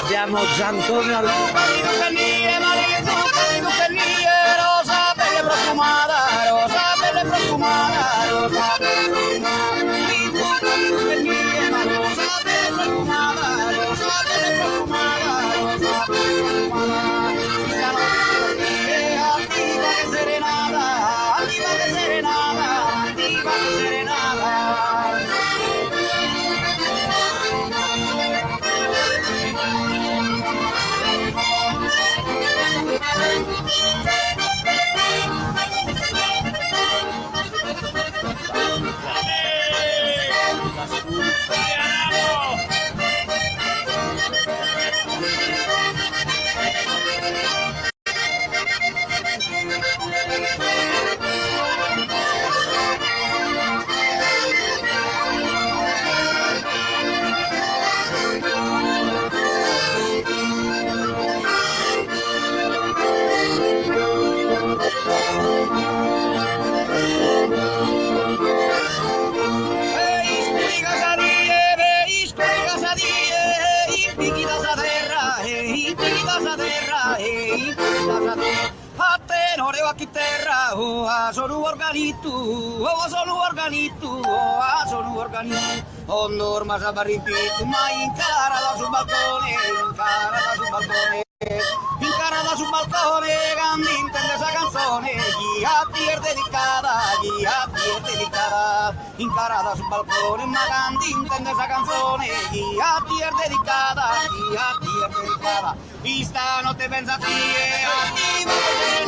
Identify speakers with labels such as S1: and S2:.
S1: Abbiamo Giantonio al...
S2: rosa, pelle profumata, rosa, pelle profumata, rosa, pelle profumata, rosa, pelle profumata, rosa, pelle profumata, rosa, pelle profumata, attiva che serenata, attiva che serenata, attiva che serenata. Sonu organitu, oh norma sabarimpitu, ma incarada sul balcone, incarada sul balcone, Gandhi intende esa canzone, chi a ti è dedicata, incarada sul balcone, ma Gandhi intende esa canzone, chi a ti è dedicata, vista no te pensa a ti, attiva che